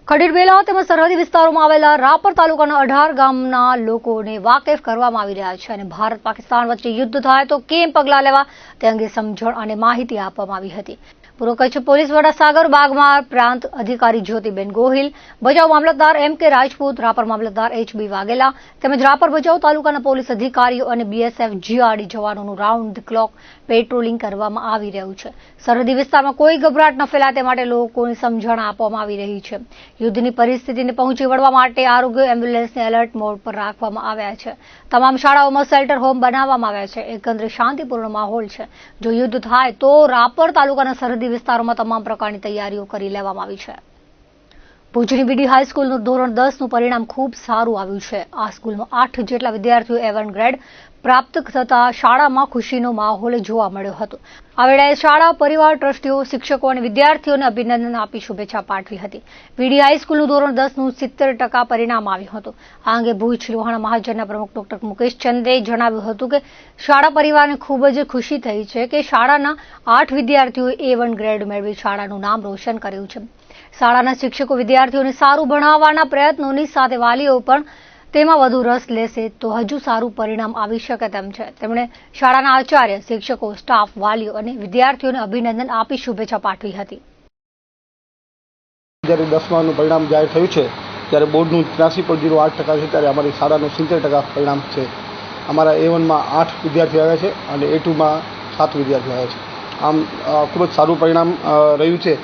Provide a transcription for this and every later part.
ખડીરબેલા તેમજ સરહદી વિસ્તારોમાં આવેલા રાપર તાલુકાના 18 ગામના લોકોને વાકેફ કરવામાં આવી રહ્યા છે અને ભારત પાકિસ્તાન વચ્ચે યુદ્ધ થાય તો કેમ પગલાં લેવા તે અંગે સમજણ અને માહિતી આપવામાં આવી હતી। પૂર્વ કચ્છ પોલીસ વડા સાગર બાગમાર, પ્રાંત અધિકારી જ્યોતિબેન ગોહિલ, ભચાઉ મામલતદાર એમ.કે. રાજપૂત, રાપર મામલતદાર એચ.બી. વાઘેલા તેમજ રાપર ભચાઉ તાલુકાના પોલીસ અધિકારીઓ અને બીએસએફ જીઆરડી જવાનોનું રાઉન્ડ ધ ક્લોક પેટ્રોલિંગ કરવામાં આવી રહ્યું છે। સરહદી વિસ્તારમાં કોઈ ગભરાટ ન ફેલાય તે માટે લોકોને સમજણ આપવામાં આવી રહી છે। યુદ્ધની પરિસ્થિતિને પહોંચી વળવા માટે આરોગ્ય એમ્બ્યુલન્સને એલર્ટ મોડ પર રાખવામાં આવ્યા છે। તમામ શાળાઓમાં શેલ્ટર હોમ બનાવવામાં આવ્યા છે। એકંદરે શાંતિપૂર્ણ માહોલ છે। જો યુદ્ધ થાય તો રાપર તાલુકાના સરહદી વિસ્તારોમાં તમામ પ્રકારની તૈયારીઓ કરી લેવામાં આવી છે। ભુજની બીડી હાઈસ્કૂલનું ધોરણ 10નું પરિણામ ખૂબ સારું આવ્યું છે। આ સ્કૂલમાં 8 જેટલા વિદ્યાર્થીઓ A1 ગ્રેડ પ્રાપ્ત થતા શાળામાં ખુશીનો માહોલ જોવા મળ્યો હતો। આ વેળાએ શાળા પરિવાર, ટ્રસ્ટીઓ, શિક્ષકો અને વિદ્યાર્થીઓને અભિનંદન આપી શુભેચ્છા પાઠવી હતી। બીડી હાઈસ્કૂલનું ધોરણ 10નું 70% પરિણામ આવ્યું હતું। આ અંગે ભુજ લોહાણા મહાજનના પ્રમુખ ડોક્ટર મુકેશ ચંદ્રે જણાવ્યું હતું કે શાળા પરિવારને ખૂબ જ ખુશી થઈ છે કે શાળાના 8 વિદ્યાર્થીઓએ A1 ગ્રેડ મેળવી શાળાનું નામ રોશન કર્યું છે। શાળાના શિક્ષકો વિદ્યાર્થીઓને સારું ભણાવવાના પ્રયત્નોની સાથે વાલીઓ પણ તેમાં વધુ રસ લેશે તો હજુ સારું પરિણામ આવી શકે તેમ છે। તેમણે શાળાના આચાર્ય, શિક્ષકો, સ્ટાફ, વાલીઓ અને વિદ્યાર્થીઓને અભિનંદન આપી શુભેચ્છા પાઠવી હતી। જ્યારે 10માનું પરિણામ જાહેર થયું છે ત્યારે બોર્ડનું 83.08% છે, ત્યારે અમારી શાળાનું 70% પરિણામ છે। અમારા A1માં 8 વિદ્યાર્થીઓ આવ્યા છે અને A2માં 7 વિદ્યાર્થીઓ આવ્યા છે। આમ ખૂબ જ સારું પરિણામ રહ્યું છે।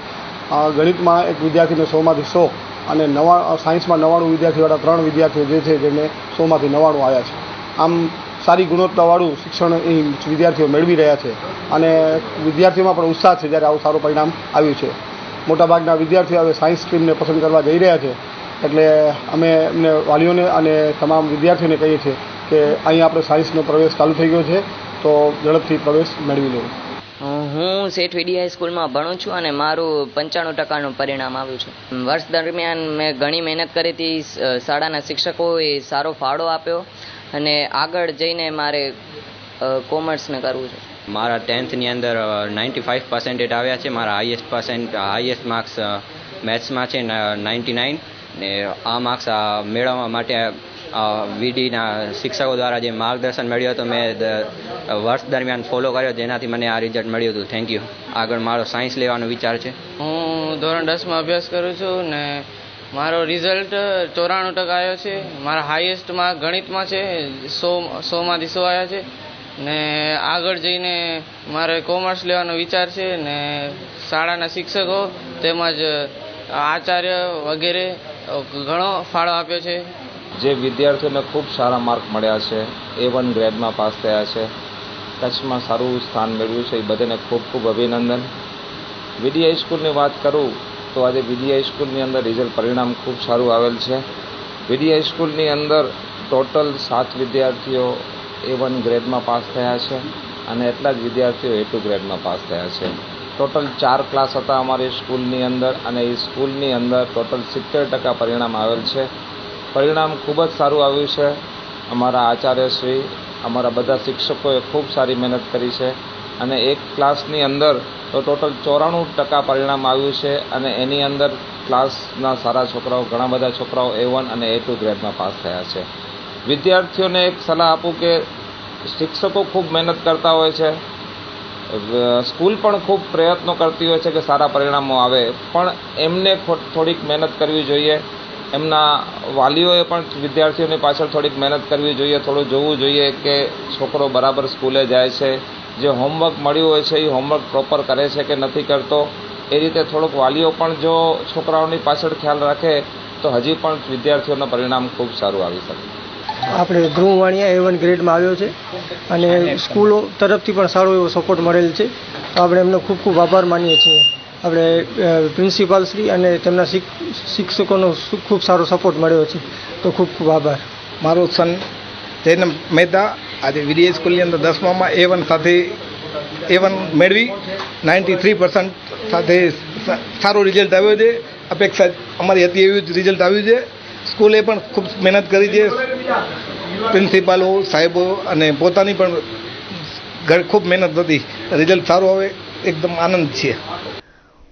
ગણિતમાં એક વિદ્યાર્થીને 100માંથી 100 અને સાયન્સમાં 99 વિદ્યાર્થીવાળા 3 વિદ્યાર્થીઓ જે છે જેમને 100માંથી 99 આવ્યા છે। આમ સારી ગુણવત્તાવાળું શિક્ષણ વિદ્યાર્થીઓ મેળવી રહ્યા છે અને વિદ્યાર્થીઓમાં પણ ઉત્સાહ છે જ્યારે આવું સારું પરિણામ આવ્યું છે। મોટાભાગના વિદ્યાર્થીઓ હવે સાયન્સ સ્ટ્રીમને પસંદ કરવા જઈ રહ્યા છે, એટલે અમે એમને વાલીઓને અને તમામ વિદ્યાર્થીઓને કહીએ છીએ કે અહીં આપણે સાયન્સનો પ્રવેશ ચાલુ થઈ ગયો છે તો ઝડપથી પ્રવેશ મેળવી લેવો। હું શેઠ વીડી હાઈસ્કૂલમાં ભણું છું અને મારું 95%નું પરિણામ આવ્યું છે। વર્ષ દરમિયાન મેં ઘણી મહેનત કરી હતી। શાળાના શિક્ષકોએ સારો ફાળો આપ્યો અને આગળ જઈને મારે કોમર્સને કરવું છે। મારા 10thની અંદર 95% આવ્યા છે। મારા હાઈએસ્ટ માર્ક્સ મેથ્સમાં છે 99 ને આ માર્ક્સ મેળવવા માટે વીડીના શિક્ષકો દ્વારા જે માર્ગદર્શન મળ્યું હતું મેં વર્ષ દરમિયાન ફોલો કર્યો, જેનાથી મને આ રિઝલ્ટ મળ્યું હતું। Thank you. આગળ મારો સાયન્સ લેવાનો વિચાર છે। હું ધોરણ 10માં અભ્યાસ કરું છું ને મારો રિઝલ્ટ 94% આવ્યો છે। મારા હાઈએસ્ટ માર્ક ગણિતમાં છે, 100માંથી 100 આવ્યા છે ને આગળ જઈને મારે કોમર્સ લેવાનો વિચાર છે ને શાળાના શિક્ષકો તેમજ આચાર્ય વગેરે ઘણો ફાળો આપ્યો છે। જે વિદ્યાર્થીઓને ખૂબ સારા માર્ક મળ્યા છે, A1 ગ્રેડમાં પાસ થયા છે, કચ્છમાં સારું સ્થાન મેળવ્યું છે, એ બધાને ખૂબ ખૂબ અભિનંદન। વીડી હાઈસ્કૂલની વાત કરું તો આજે વીડી હાઈસ્કૂલની અંદર રિઝલ્ટ પરિણામ ખૂબ સારું આવેલ છે। વીડી હાઈસ્કૂલની અંદર ટોટલ 7 વિદ્યાર્થીઓ A1 ગ્રેડમાં પાસ થયા છે અને એટલા જ વિદ્યાર્થીઓ A2 ગ્રેડમાં પાસ થયા છે। ટોટલ 4 ક્લાસ હતા અમારી સ્કૂલની અંદર અને એ સ્કૂલની અંદર ટોટલ 70% પરિણામ આવેલ છે। પરિણામ ખૂબ જ સારું આવ્યું છે। અમારા આચાર્યશ્રી, અમારા બધા શિક્ષકોએ ખૂબ સારી મહેનત કરી છે અને એક ક્લાસની અંદર તો ટોટલ 94% પરિણામ આવ્યું છે અને એની અંદર ક્લાસના સારા છોકરાઓ, ઘણા બધા છોકરાઓ A1 અને A2 ગ્રેડમાં પાસ થયા છે। વિદ્યાર્થીઓને એક સલાહ આપું કે શિક્ષકો ખૂબ મહેનત કરતા હોય છે, સ્કૂલ પણ ખૂબ પ્રયત્નો કરતી હોય છે કે સારા પરિણામો આવે, પણ એમને થોડીક મહેનત કરવી જોઈએ। એમના વાલીઓએ પણ વિદ્યાર્થીઓની પાછળ થોડીક મહેનત કરવી જોઈએ, થોડું જોવું જોઈએ કે છોકરો બરાબર સ્કૂલે જાય છે, જે હોમવર્ક મળ્યું હોય છે એ હોમવર્ક પ્રોપર કરે છે કે નથી કરતો। એ રીતે થોડુંક વાલીઓ પણ જો છોકરાઓની પાછળ ખ્યાલ રાખે તો હજી પણ વિદ્યાર્થીઓનું પરિણામ ખૂબ સારું આવી શકે। આપણે ધ્રુવ વાણિયા A1 ગ્રેડમાં આવ્યો છે અને સ્કૂલો તરફથી પણ સારો એવો સપોર્ટ મળેલ છે, તો આપણે એમનો ખૂબ ખૂબ આભાર માનીએ છીએ। આપણે પ્રિન્સિપાલ શ્રી અને તેમના શિક્ષકોનો ખૂબ સારો સપોર્ટ મળ્યો છે, તો ખૂબ ખૂબ આભાર। મારો સન જૈનમ મહેતા આજે વીડી સ્કૂલની અંદર 10મામાં A1 મેળવી 93% સાથે સારો રિઝલ્ટ આવ્યો છે। અપેક્ષા અમારી હતી એવું જ રિઝલ્ટ આવ્યું છે। સ્કૂલે પણ ખૂબ મહેનત કરી છે, પ્રિન્સિપાલો, સાહેબો અને પોતાની પણ ખૂબ મહેનત હતી। રિઝલ્ટ સારું આવે, એકદમ આનંદ છે।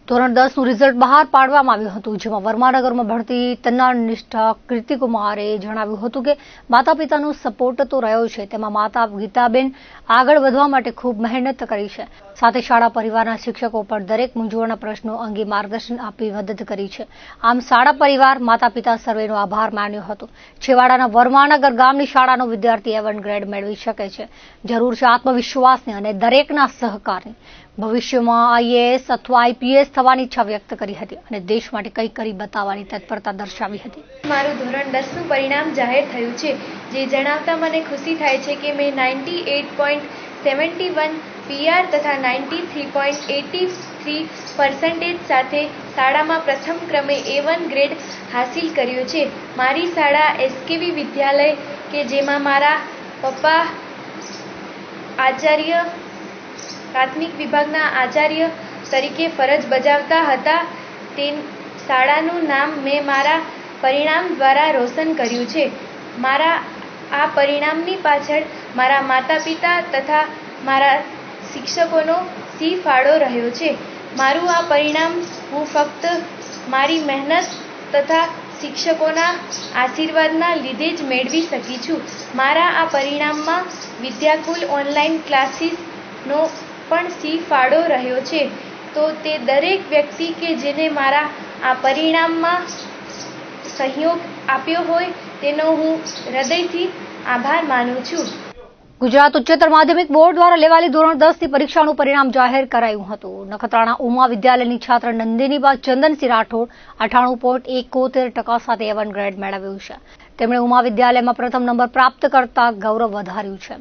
ધોરણ 10નું રિઝલ્ટ બહાર પાડવામાં આવ્યું હતું, જેમાં વર્માનગરમાં ભણતી તન્નાનિષ્ઠા કીર્તિકુમારે જણાવ્યું હતું કે માતા પિતાનો સપોર્ટ તો રહ્યો છે, તેમાં માતા ગીતાબેન આગળ વધવા માટે ખૂબ મહેનત કરી છે. સાથે શાળા પરિવારના શિક્ષકો પણ દરેક મૂંઝવણના પ્રશ્નો અંગે માર્ગદર્શન આપી મદદ કરી છે. આમ શાળા પરિવાર, માતા પિતા સર્વેનો આભાર માન્યો હતો. છેવાડાના વર્માનગર ગામની શાળાનો વિદ્યાર્થી A1 ગ્રેડ મેળવી શકે છે. જરૂર છે આત્મવિશ્વાસની અને દરેકના સહકારની. ભવિષ્યમાં IAS અથવા IPS થવાની ઈચ્છા વ્યક્ત કરી હતી અને દેશ માટે કંઈક કરી બતાવવાની તત્પરતા દર્શાવી હતી. મારું ધોરણ 10નું પરિણામ જાહેર થયું છે, જે જણાવતા મને ખુશી થાય છે કે મેં 98.71 PR તથા 93.83% સાથે શાળામાં પ્રથમ ક્રમે A1 ગ્રેડ હાસિલ કર્યો છે. મારી શાળા SKV વિદ્યાલય કે જેમાં મારા પપ્પા આચાર્ય પ્રાથમિક વિભાગના આચાર્ય તરીકે ફરજ બજાવતા હતા, તે શાળાનું નામ મેં મારા પરિણામ દ્વારા રોશન કર્યું છે. મારા આ પરિણામની પાછળ મારા માતા પિતા તથા મારા શિક્ષકોનો ફાળો રહ્યો છે. મારું આ પરિણામ હું ફક્ત મારી મહેનત તથા શિક્ષકોના આશીર્વાદના લીધે જ મેળવી શકી છું. મારા આ પરિણામમાં વિદ્યાકુલ ઓનલાઈન ક્લાસીસનો પણ ફાળો રહ્યો છે. તો તે દરેક વ્યક્તિ કે જેને મારા આ પરિણામમાં સહયોગ આપ્યો હોય તેનો હું હૃદયથી આભાર માનું છું. ગુજરાત ઉચ્ચતર માધ્યમિક બોર્ડ દ્વારા લેવાયેલી ધોરણ 10ની પરીક્ષાનું પરિણામ જાહેર કરાયું હતું. નખત્રાણા ઉમા વિદ્યાલયની છાત્ર નંદિનીબા ચંદનસિંહ રાઠોડ 98.71% સાથે A1 ગ્રેડ મેળવ્યું છે. તેમણે ઉમા વિદ્યાલયમાં પ્રથમ નંબર પ્રાપ્ત કરતા ગૌરવ વધાર્યું છે.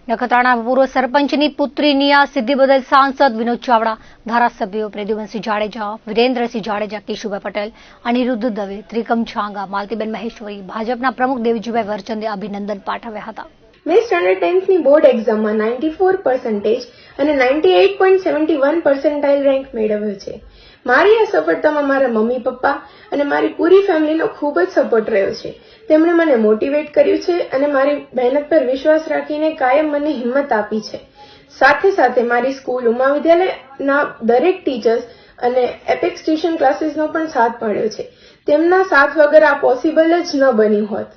નખત્રાણા પૂર્વ સરપંચની પુત્રી નિયા સિદ્ધિ બદલ સાંસદ વિનોદ ચાવડા, ધારાસભ્યો પ્રદ્યુમનસિંહ જાડેજા, વિરેન્દ્રસિંહ જાડેજા, કેશુભાઈ પટેલ, અનિરુદ્ધ દવે, ત્રિકમ છાંગા, માલતીબેન મહેશ્વરી, ભાજપના પ્રમુખ દેવજીભાઈ વરચંદે અભિનંદન પાઠવ્યા હતા. મેં સ્ટાન્ડર્ડ 10thની બોર્ડ એક્ઝામમાં 94% અને 98.71% રેન્ક મેળવ્યો છે. મારી આ સફળતામાં મારા મમ્મી પપ્પા અને મારી પૂરી ફેમિલીનો ખૂબ જ સપોર્ટ રહ્યો છે. તેમણે મને મોટિવેટ કર્યું છે અને મારી મહેનત પર વિશ્વાસ રાખીને કાયમ મને હિંમત આપી છે. સાથે સાથે મારી સ્કૂલ ઉમા વિદ્યાલયના દરેક ટીચર્સ અને એપેક્સ ટ્યુશન ક્લાસીસનો પણ સાથ મળ્યો છે. તેમના સાથ વગર આ પોસિબલ જ ન બન્યું હોત.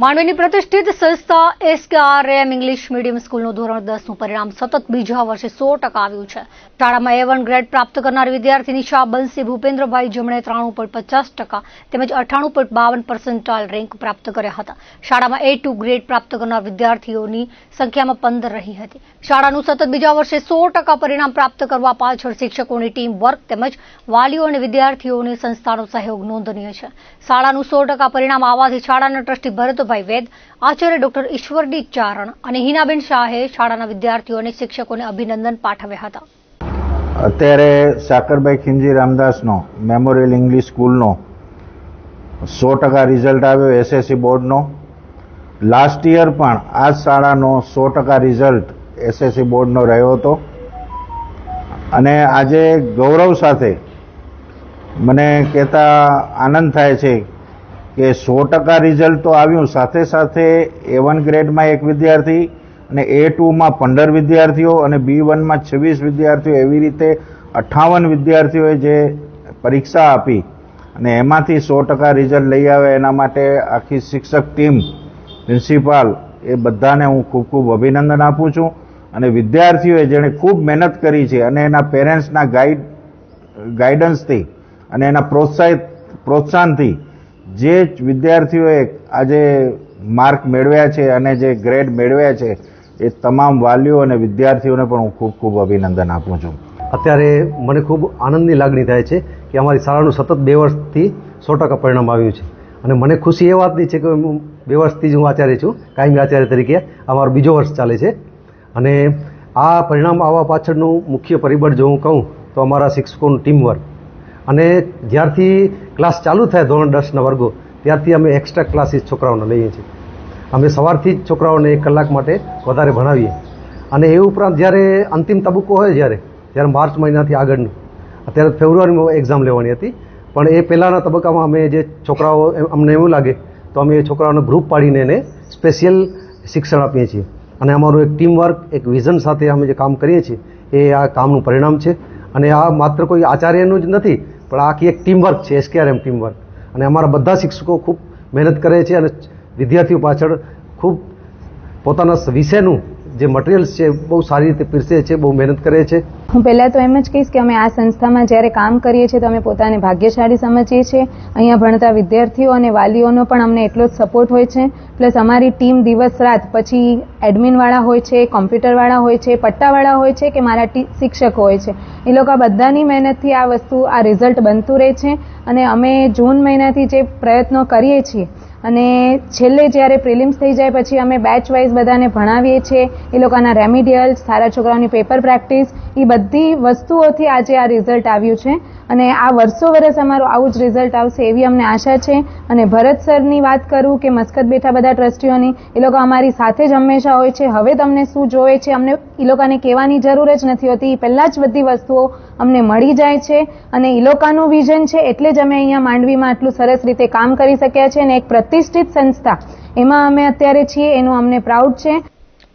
માંડવીની પ્રતિષ્ઠિત સંસ્થા SKRM ઇંગ્લિશ મીડિયમ સ્કૂલનું ધોરણ 10નું પરિણામ સતત બીજા વર્ષે 100% આવ્યું છે. શાળામાં A1 ગ્રેડ પ્રાપ્ત કરનાર વિદ્યાર્થી નિશા બંસી ભૂપેન્દ્રભાઈ જેમણે 93.50% તેમજ 98.52% રેન્ક પ્રાપ્ત કર્યા હતા. શાળામાં A2 ગ્રેડ પ્રાપ્ત કરનાર વિદ્યાર્થીઓની સંખ્યામાં 15 રહી હતી. શાળાનું સતત બીજા વર્ષે 100% પરિણામ પ્રાપ્ત કરવા પાછળ શિક્ષકોની ટીમ વર્ક તેમજ વાલીઓ અને વિદ્યાર્થીઓની સંસ્થાનો સહયોગ નોંધનીય છે. શાળાનું 100% પરિણામ આવવાથી શાળાના ટ્રસ્ટી ભરતભાઈ વેદ, આચાર્ય ડોક્ટર ઈશ્વરડી ચારણ અને હિનાબેન શાહે શાળાના વિદ્યાર્થીઓ અને શિક્ષકોને અભિનંદન પાઠવ્યા હતા. અત્યારે સાકરભાઈ ખીમજી રામદાસનો મેમોરિયલ ઇંગ્લિશ સ્કૂલનો 100% રિઝલ્ટ આવ્યો SSC બોર્ડનો. લાસ્ટ યર પણ આ શાળાનો 100% રિઝલ્ટ SSC બોર્ડનો રહ્યો હતો અને આજે ગૌરવ સાથે મને કહેતા આનંદ થાય છે કે 100% રિઝલ્ટ તો આવ્યું, સાથે સાથે A1 ગ્રેડમાં એક વિદ્યાર્થી અને A2માં 15 વિદ્યાર્થીઓ અને B1માં 26 વિદ્યાર્થીઓ, એવી રીતે 58 વિદ્યાર્થીઓએ જે પરીક્ષા આપી અને એમાંથી 100% રિઝલ્ટ લઈ આવે એના માટે આખી શિક્ષક ટીમ, પ્રિન્સિપાલ, એ બધાને હું ખૂબ ખૂબ અભિનંદન આપું છું. અને વિદ્યાર્થીઓએ જેણે ખૂબ મહેનત કરી છે અને એના પેરેન્ટ્સના ગાઈડન્સથી અને એના પ્રોત્સાહનથી જે વિદ્યાર્થીઓએ આજે માર્ક મેળવ્યા છે અને જે ગ્રેડ મેળવ્યા છે એ તમામ વાલીઓ અને વિદ્યાર્થીઓને પણ હું ખૂબ ખૂબ અભિનંદન આપું છું. અત્યારે મને ખૂબ આનંદની લાગણી થાય છે કે અમારી શાળાનું સતત 2 વર્ષથી 100% પરિણામ આવ્યું છે અને મને ખુશી એ વાતની છે કે હું 2 વર્ષથી જ હું આચાર્ય છું, કાયમી આચાર્ય તરીકે. અમારું બીજો વર્ષ ચાલે છે અને આ પરિણામ આવવા પાછળનું મુખ્ય પરિબળ જો હું કહું તો અમારા શિક્ષકોનું ટીમવર્ક. અને જ્યારથી ક્લાસ ચાલુ થાય ધોરણ 10ના વર્ગો ત્યારથી અમે એક્સ્ટ્રા ક્લાસીસ છોકરાઓને લઈએ છીએ. અમે સવારથી જ છોકરાઓને 1 કલાક માટે વધારે ભણાવીએ અને એ ઉપરાંત જ્યારે અંતિમ તબક્કો હોય જ્યારે માર્ચ મહિનાથી આગળનું, અત્યારે ફેબ્રુઆરીમાં એક્ઝામ લેવાની હતી પણ એ પહેલાંના તબક્કામાં અમે જે છોકરાઓ અમને એવું લાગે તો અમે એ છોકરાઓને ગ્રુપ પાડીને એને સ્પેશિયલ શિક્ષણ આપીએ છીએ અને અમારું એક ટીમવર્ક, એક વિઝન સાથે અમે જે કામ કરીએ છીએ એ આ કામનું પરિણામ છે. અને આ માત્ર કોઈ આચાર્યનું જ નથી, પણ આખી એક ટીમવર્ક છે, SKRM ટીમવર્ક. અને અમારા બધા શિક્ષકો ખૂબ મહેનત કરે છે અને વિદ્યાર્થીઓ પાછળ ખૂબ પોતાના વિષયનું જે મટીરિયલ્સ છે બહુ સારી રીતે પીરસે છે, બહુ મહેનત કરે છે. હું પહેલાં તો એમ જ કહીશ કે અમે આ સંસ્થામાં જ્યારે કામ કરીએ છીએ તો અમે પોતાને ભાગ્યશાળી સમજીએ છીએ. અહીંયા ભણતા વિદ્યાર્થીઓ અને વાલીઓનો પણ અમને એટલો જ સપોર્ટ હોય છે. પ્લસ અમારી ટીમ દિવસ રાત, પછી એડમિનવાળા હોય છે, કોમ્પ્યુટરવાળા હોય છે, પટ્ટાવાળા હોય છે કે મારા શિક્ષકો હોય છે, એ લોકો બધાની મહેનતથી આ વસ્તુ, આ રિઝલ્ટ બનતું રહે છે. અને અમે જૂન મહિનાથી જે પ્રયત્નો કરીએ છીએ અને છેલ્લે જ્યારે પ્રિલિમ્સ થઈ જાય પછી અમે બેચ વાઇઝ બધાને ભણાવીએ છીએ. એ લોકોના રેમિડિયલ્સ, સારા છોકરાઓની પેપર પ્રેક્ટિસ, એ બધી વસ્તુઓથી આજે આ રિઝલ્ટ આવ્યું છે. અને આ વર્ષો વર્ષ અમારું આવું જ રિઝલ્ટ આવશે એવી અમને આશા છે. અને ભરત સરની વાત કરું કે મસ્કત બેઠા બધા ટ્રસ્ટીઓની, એ લોકો અમારી સાથે જ હંમેશા હોય છે. હવે તમને શું જોઈએ છે અમને એ લોકોને કહેવાની જરૂર જ નથી હોતી, પહેલાં જ બધી વસ્તુઓ અમને મળી જાય છે. અને એ લોકોનું વિઝન છે એટલે જ અમે અહીંયા માંડવીમાં આટલું સરસ રીતે કામ કરી શક્યા છે. અને એક પ્રતિષ્ઠિત સંસ્થા એમાં અમે અત્યારે છીએ, એનું અમને પ્રાઉડ છે.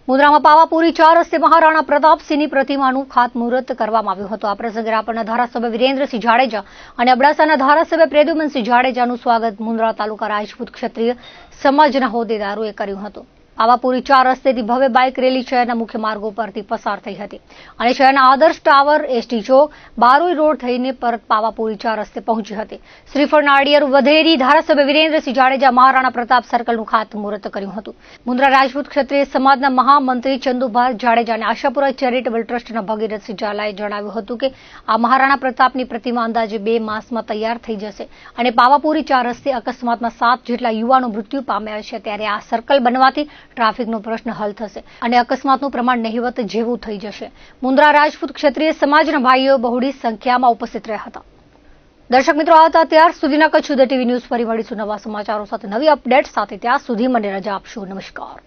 મુન્દ્રામાં પાવાપુરી 4 રસ્તે મહારાણા પ્રતાપસિંહની પ્રતિમાનું ખાતમુહૂર્ત કરવામાં આવ્યું હતું. આ પ્રસંગે રાપરના ધારાસભ્ય વિરેન્દ્રસિંહ જાડેજા અને અબડાસાના ધારાસભ્ય પ્રદ્યુમનસિંહ જાડેજાનું સ્વાગત મુન્દ્રા તાલુકા રાજપૂત ક્ષત્રિય સમાજના હોદ્દેદારોએ કર્યું હતું. પાવાપુરી 4 રસ્તેથી ભવ્ય બાઇક રેલી શહેરના મુખ્ય માર્ગો પરથી પસાર થઈ હતી અને શહેરના આદર્શ ટાવર, ST ચોક, બારોઈ રોડ થઈને પરત પાવાપુરી 4 રસ્તે પહોંચી હતી. શ્રીફળ નાળિયેર વધેરી ધારાસભ્ય વિરેન્દ્રસિંહ જાડેજા મહારાણા પ્રતાપ સર્કલનું ખાતમુહૂર્ત કર્યું હતું. મુન્દ્રા રાજપૂત ક્ષત્રિય સમાજના મહામંત્રી ચંદુભાઈ જાડેજા અને આશાપુરા ચેરિટેબલ ટ્રસ્ટના ભગીરથસિંહ ઝાલાએ જણાવ્યું હતું કે આ મહારાણા પ્રતાપની પ્રતિમા અંદાજે 2 માસમાં તૈયાર થઈ જશે અને પાવાપુરી 4 રસ્તે અકસ્માતમાં 7 જેટલા યુવાનો મૃત્યુ પામ્યા છે. ત્યારે આ સર્કલ બનવાથી ટ્રાફિકનો પ્રશ્ન હલ થશે અને અકસ્માતનું પ્રમાણ નહિવત જેવું થઈ જશે. મુન્દ્રા રાજપૂત ક્ષત્રિય સમાજના ભાઈઓ બહોળી સંખ્યામાં ઉપસ્થિત રહ્યા હતા. દર્શક મિત્રો, આ હતા ત્યાર સુધીના કચ્છ ઉદય ટીવી ન્યૂઝ. ફરી મળીશું નવા સમાચારો સાથે, નવી અપડેટ સાથે. ત્યાં સુધી મને રજા આપશો. નમસ્કાર.